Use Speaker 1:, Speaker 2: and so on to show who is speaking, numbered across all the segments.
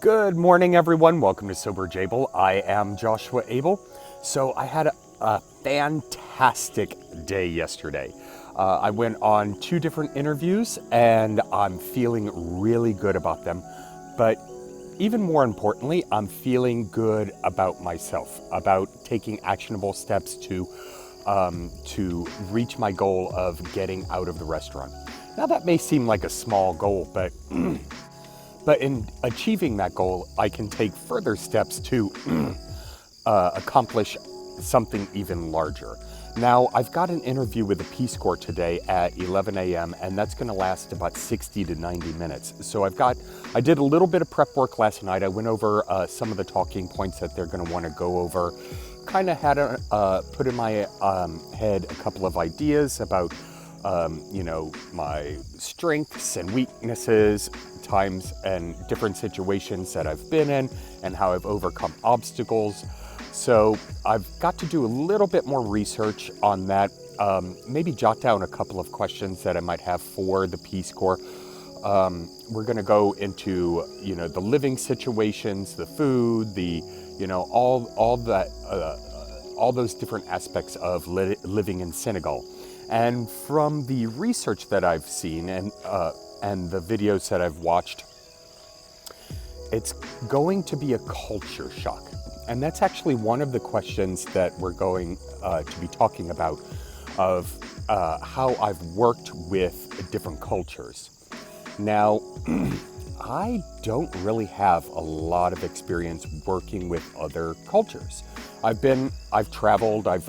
Speaker 1: Good morning, everyone. Welcome to Sober Jable. I am Joshua Abel. So I had a fantastic day yesterday. I went on 2 different interviews and I'm feeling really good about them. But even more importantly, I'm feeling good about myself, about taking actionable steps to reach my goal of getting out of the restaurant. Now that may seem like a small goal, but in achieving that goal, I can take further steps to accomplish something even larger. Now, I've got an interview with the Peace Corps today at 11 a.m. and that's going to last about 60 to 90 minutes. So I did a little bit of prep work last night. I went over some of the talking points that they're going to want to go over. Kind of had put in my head a couple of ideas about my strengths and weaknesses, times and different situations that I've been in and how I've overcome obstacles. So I've got to do a little bit more research on that, maybe jot down a couple of questions that I might have for the Peace Corps. We're going to go into, the living situations, the food, all those different aspects of living in Senegal. And from the research that I've seen and the videos that I've watched, it's going to be a culture shock. And that's actually one of the questions that we're going to be talking about, of how I've worked with different cultures. Now, I don't really have a lot of experience working with other cultures. I've traveled, I've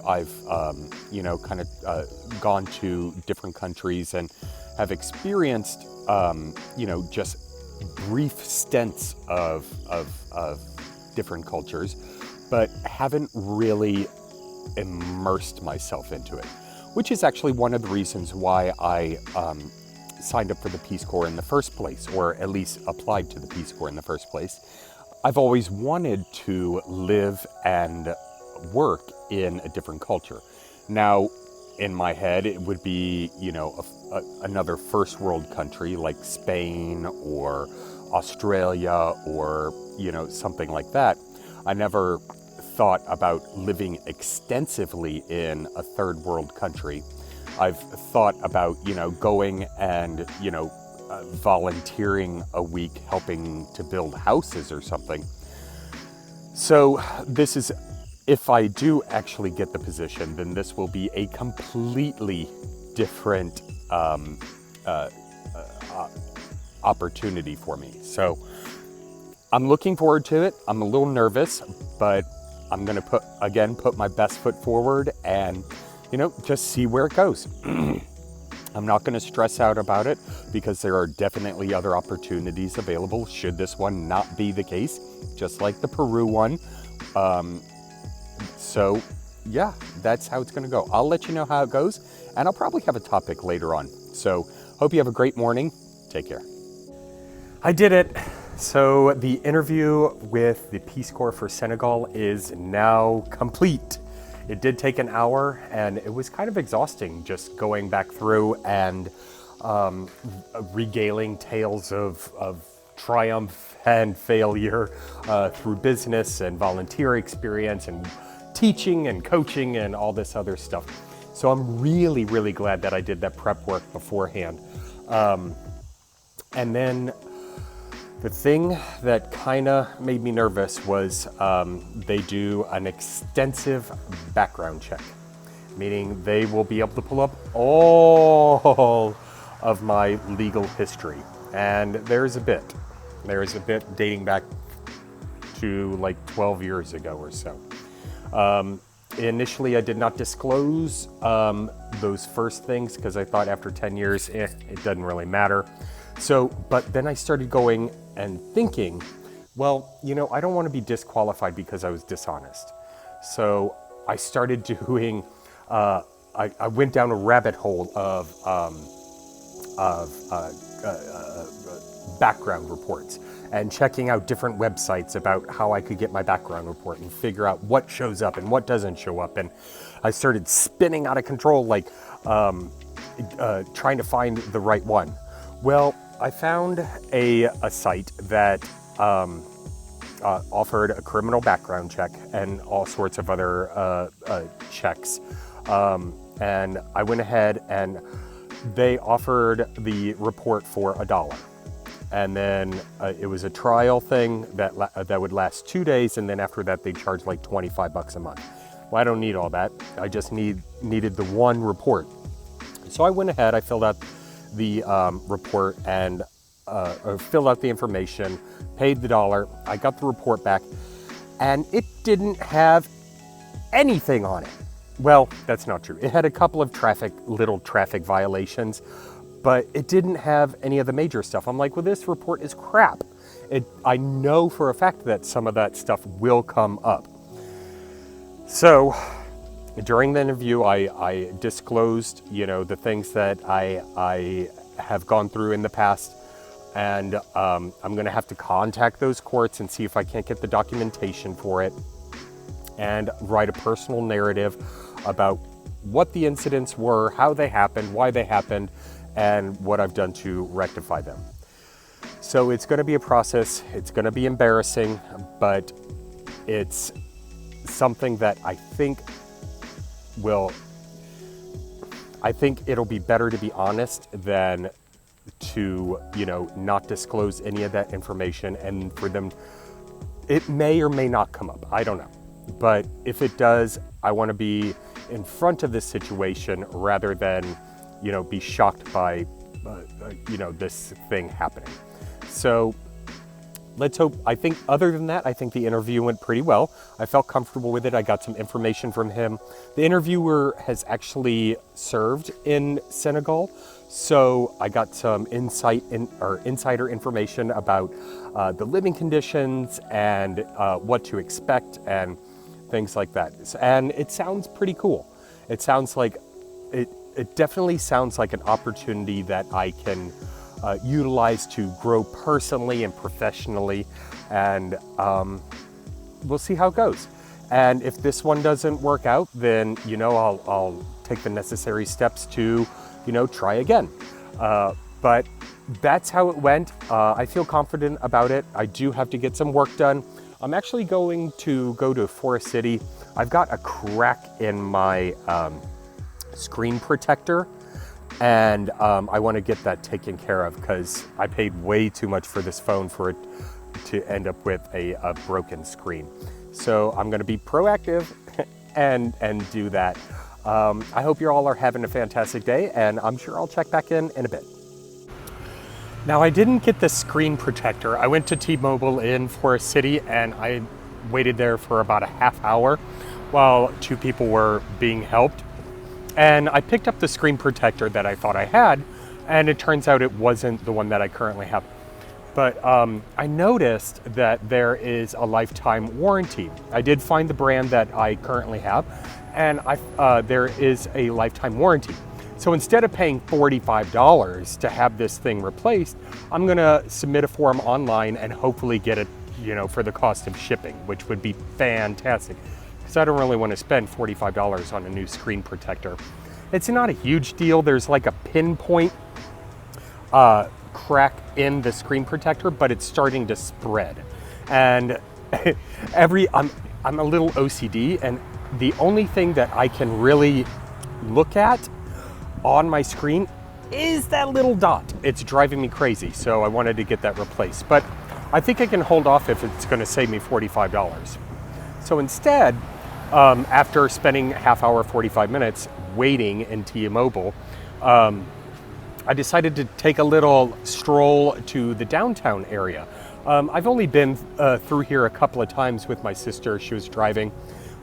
Speaker 1: gone to different countries and have experienced, just brief stints of different cultures, but haven't really immersed myself into it, which is actually one of the reasons why I signed up for the Peace Corps in the first place, or at least applied to the Peace Corps in the first place. I've always wanted to live and work in a different culture. Now, in my head, it would be, another first world country like Spain or Australia or, something like that. I never thought about living extensively in a third world country. I've thought about, going and, volunteering a week helping to build houses or something. So this is, if I do actually get the position, then this will be a completely different opportunity for me. So I'm looking forward to it. I'm a little nervous, but I'm going to put my best foot forward and, just see where it goes. I'm not going to stress out about it because there are definitely other opportunities available should this one not be the case, just like the Peru one. So yeah, that's how it's going to go. I'll let you know how it goes, and I'll probably have a topic later on. So hope you have a great morning. Take care. I did it. So the interview with the Peace Corps for Senegal is now complete. It did take an hour, and it was kind of exhausting just going back through and regaling tales of triumph and failure through business and volunteer experience and teaching and coaching and all this other stuff. So I'm really, really glad that I did that prep work beforehand. And then the thing that kind of made me nervous was they do an extensive background check, meaning they will be able to pull up all of my legal history. And there's a bit dating back to like 12 years ago or so. Initially, I did not disclose those first things because I thought after 10 years, it doesn't really matter. So, but then I started going and thinking, well, I don't want to be disqualified because I was dishonest. So I started doing, I went down a rabbit hole of background reports and checking out different websites about how I could get my background report and figure out what shows up and what doesn't show up. And I started spinning out of control, like trying to find the right one. Well, I found a site that offered a criminal background check and all sorts of other checks. And I went ahead and they offered the report for $1. And then it was a trial thing that would last 2 days, and then after that they charged like $25 a month. Well, I don't need all that. I just needed the one report. So I went ahead, I filled out the report and filled out the information, paid the $1. I got the report back, and it didn't have anything on it. Well, that's not true. It had a couple of little traffic violations, but it didn't have any of the major stuff. I'm like, well, this report is crap. I know for a fact that some of that stuff will come up. So during the interview, I disclosed, the things that I have gone through in the past, and I'm going to have to contact those courts and see if I can't get the documentation for it and write a personal narrative about what the incidents were, how they happened, why they happened, and what I've done to rectify them. So it's going to be a process. It's going to be embarrassing, but it's something that I think it'll be better to be honest than to, not disclose any of that information, and for them, it may or may not come up. I don't know. But if it does, I want to be in front of this situation rather than, be shocked by, this thing happening. So let's hope. Other than that, I think the interview went pretty well. I felt comfortable with it. I got some information from him. The interviewer has actually served in Senegal, so I got some insider information about the living conditions and what to expect and things like that. And it sounds pretty cool. It sounds like it definitely sounds like an opportunity that I can utilize to grow personally and professionally, and we'll see how it goes. And if this one doesn't work out, then I'll take the necessary steps to try again. But that's how it went. I feel confident about it. I do have to get some work done. I'm actually going to go to Forest City. I've got a crack in my screen protector, and I want to get that taken care of because I paid way too much for this phone for it to end up with a broken screen. So I'm going to be proactive and do that. I hope you all are having a fantastic day, and I'm sure I'll check back in a bit. Now, I didn't get the screen protector. I went to T-Mobile in Forest City, and I waited there for about a half hour while two people were being helped. And I picked up the screen protector that I thought I had, and it turns out it wasn't the one that I currently have. But I noticed that there is a lifetime warranty. I did find the brand that I currently have, and there is a lifetime warranty. So instead of paying $45 to have this thing replaced, I'm gonna submit a form online and hopefully get it, for the cost of shipping, which would be fantastic. Because I don't really want to spend $45 on a new screen protector. It's not a huge deal. There's like a pinpoint crack in the screen protector, but it's starting to spread. And I'm a little OCD, and the only thing that I can really look at on my screen is that little dot. It's driving me crazy, so I wanted to get that replaced. But I think I can hold off if it's gonna save me $45. So instead, after spending half hour, 45 minutes waiting in T-Mobile, I decided to take a little stroll to the downtown area. I've only been through here a couple of times with my sister. She was driving.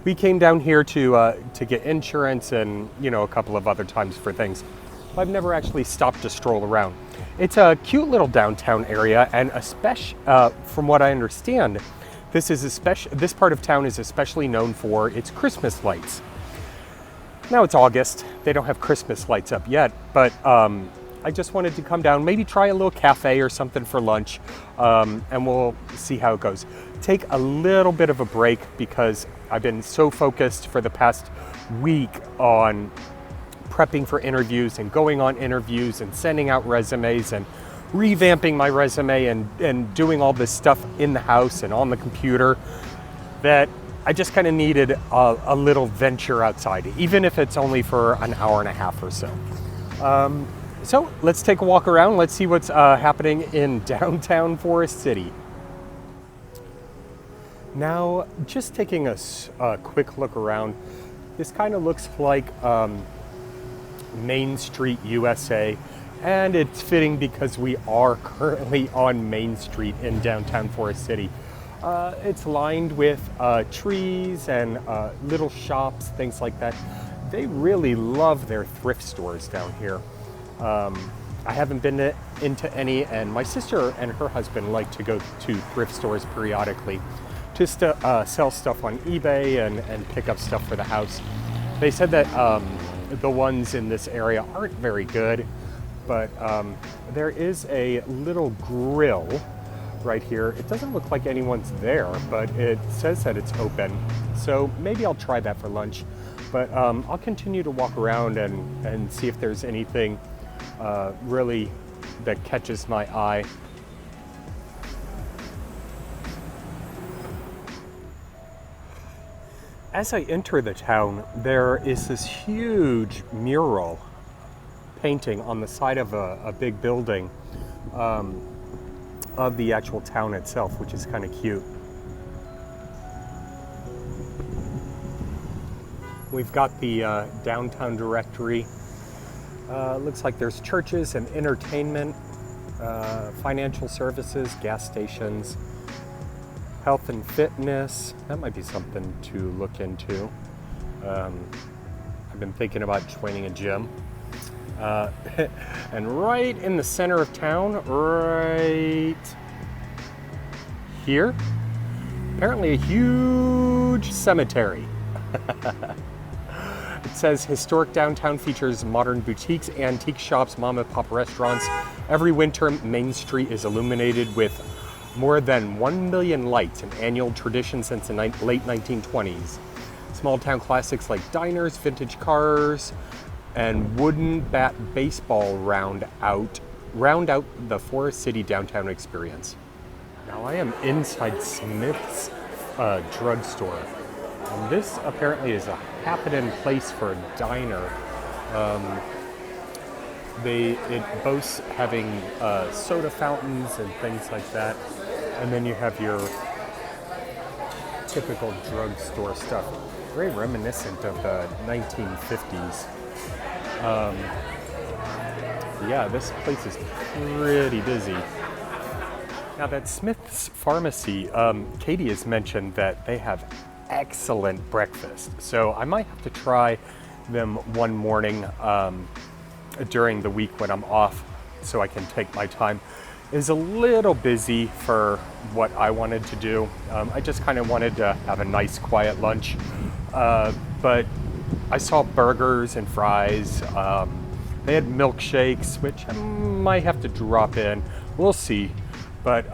Speaker 1: We came down here to get insurance and a couple of other times for things. I've never actually stopped to stroll around. It's a cute little downtown area, and from what I understand, this part of town is especially known for its Christmas lights. Now it's August, they don't have Christmas lights up yet, but I just wanted to come down, maybe try a little cafe or something for lunch, and we'll see how it goes. Take a little bit of a break because I've been so focused for the past week on prepping for interviews and going on interviews and sending out resumes and revamping my resume and doing all this stuff in the house and on the computer that I just kind of needed a little venture outside, even if it's only for an hour and a half or so. So let's take a walk around. Let's see what's happening in downtown Forest City. Now, just taking a quick look around, this kind of looks like Main Street, USA, and it's fitting because we are currently on Main Street in downtown Forest City. It's lined with trees and little shops, things like that. They really love their thrift stores down here. I haven't been into any, and my sister and her husband like to go to thrift stores periodically just to sell stuff on eBay and pick up stuff for the house. They said that the ones in this area aren't very good, but there is a little grill right here. It doesn't look like anyone's there, but it says that it's open. So maybe I'll try that for lunch. But I'll continue to walk around and see if there's anything really that catches my eye. As I enter the town, there is this huge mural painting on the side of a big building of the actual town itself, which is kind of cute. We've got the downtown directory. Looks like there's churches and entertainment, financial services, gas stations, health and fitness. That might be something to look into. I've been thinking about joining a gym. And right in the center of town, right here, apparently a huge cemetery. It says historic downtown features modern boutiques, antique shops, mom and pop restaurants. Every winter, Main Street is illuminated with more than 1 million lights, an annual tradition since the late 1920s. Small town classics like diners, vintage cars, and wooden bat baseball round out the Forest City downtown experience. Now I am inside Smith's drugstore. And this apparently is a happening place for a diner. It boasts having soda fountains and things like that. And then you have your typical drugstore stuff. Very reminiscent of the 1950s. Yeah, this place is pretty busy. Now that Smith's Pharmacy, Katie has mentioned that they have excellent breakfast. So I might have to try them one morning during the week when I'm off so I can take my time. It's a little busy for what I wanted to do. I just kind of wanted to have a nice quiet lunch. But I saw burgers and fries. They had milkshakes, which I might have to drop in. We'll see. But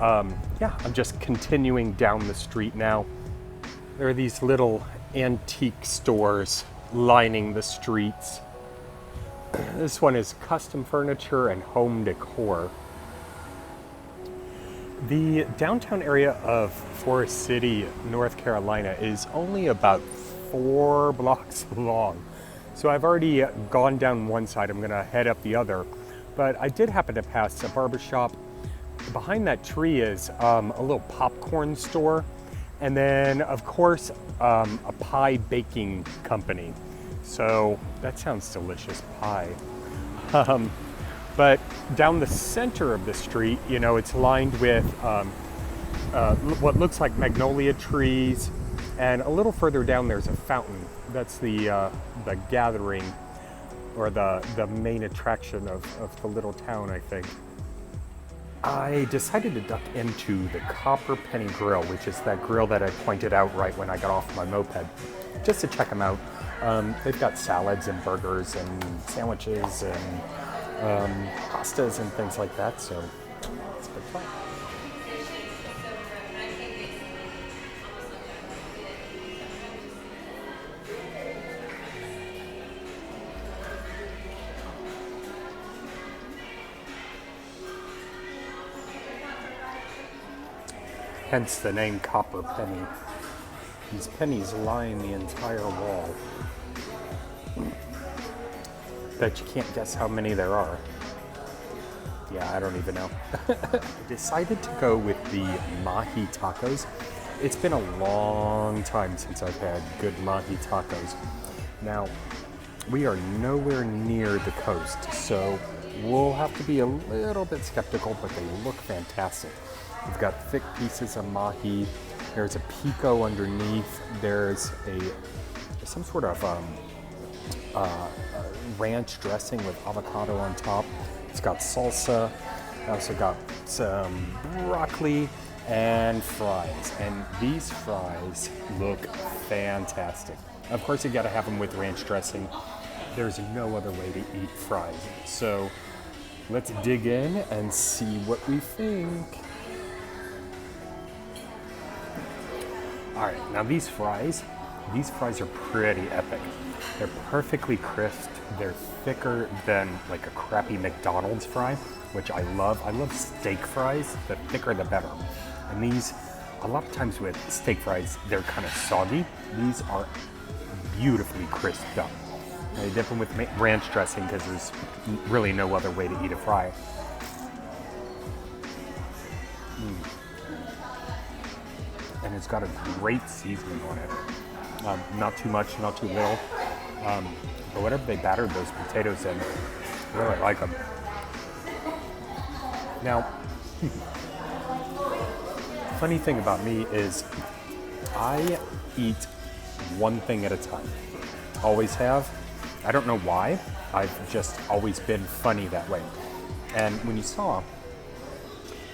Speaker 1: yeah, I'm just continuing down the street now. There are these little antique stores lining the streets. This one is custom furniture and home decor. The downtown area of Forest City, North Carolina is only about 4 blocks long. So I've already gone down one side, I'm gonna head up the other. But I did happen to pass a barbershop. Behind that tree is a little popcorn store. And then, of course, a pie baking company. So that sounds delicious, pie. But down the center of the street, you know, it's lined with what looks like magnolia trees. And a little further down, there's a fountain. That's the gathering, or the main attraction of the little town, I think. I decided to duck into the Copper Penny Grill, which is that grill that I pointed out right when I got off my moped, just to check them out. They've got salads and burgers and sandwiches and pastas and things like that, so it's been fun. hence the name Copper Penny. These pennies line the entire wall. Bet you can't guess how many there are. Yeah, I don't even know. I decided to go with the mahi tacos. It's been a long time since I've had good mahi tacos. Now, we are nowhere near the coast, so we'll have to be a little bit skeptical, but they look fantastic. We've got thick pieces of mahi. There's a pico underneath. There's some sort of ranch dressing with avocado on top. It's got salsa. I also got some broccoli and fries. And these fries look fantastic. Of course, you gotta have them with ranch dressing. There's no other way to eat fries. So let's dig in and see what we think. All right, now these fries are pretty epic. They're perfectly crisp. They're thicker than like a crappy McDonald's fry, which I love. I love steak fries. The thicker, the better. And these, a lot of times with steak fries, they're kind of soggy. These are beautifully crisped up. I dip them with ranch dressing because there's really no other way to eat a fry. And it's got a great seasoning on it. Not too much, not too little. But whatever they battered those potatoes in, I really like them. Now, funny thing about me is I eat one thing at a time. Always have. I don't know why. I've just always been funny that way. And when you saw,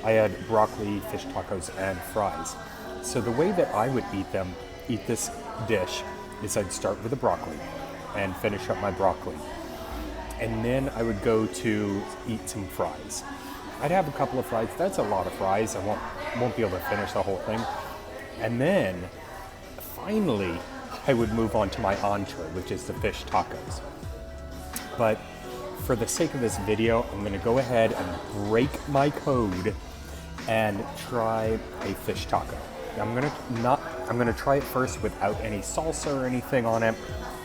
Speaker 1: I had broccoli, fish tacos, and fries. So the way that I would eat this dish, is I'd start with the broccoli and finish up my broccoli. And then I would go to eat some fries. I'd have a couple of fries. That's a lot of fries. I won't be able to finish the whole thing. And then finally, I would move on to my entree, which is the fish tacos. But for the sake of this video, I'm gonna go ahead and break my code and try a fish taco. I'm gonna try it first without any salsa or anything on it,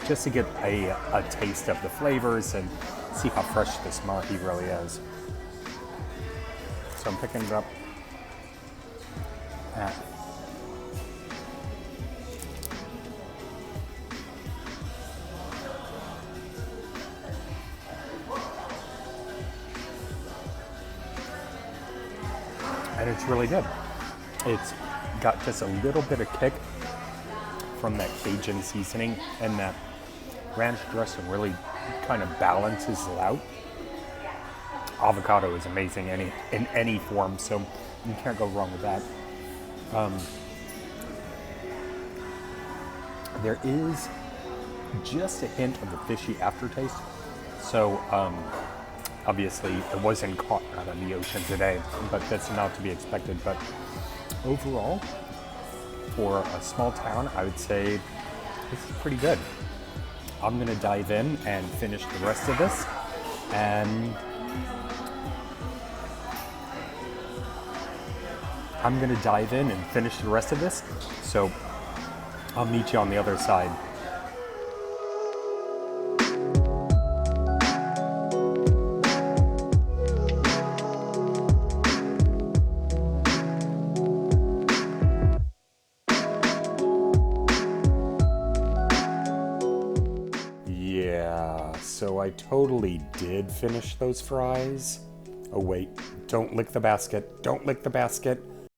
Speaker 1: just to get a taste of the flavors and see how fresh this mahi really is. So I'm picking it up. And it's really good. It's got just a little bit of kick from that Cajun seasoning, and that ranch dressing really kind of balances it out. Avocado is amazing in any form, so you can't go wrong with that. There is just a hint of the fishy aftertaste. So obviously it wasn't caught out of the ocean today, but that's not to be expected. But overall, for a small town, I would say this is pretty good. I'm gonna dive in and finish the rest of this, and so I'll meet you on the other side. Yeah, so I totally did finish those fries. Oh wait, don't lick the basket. Don't lick the basket.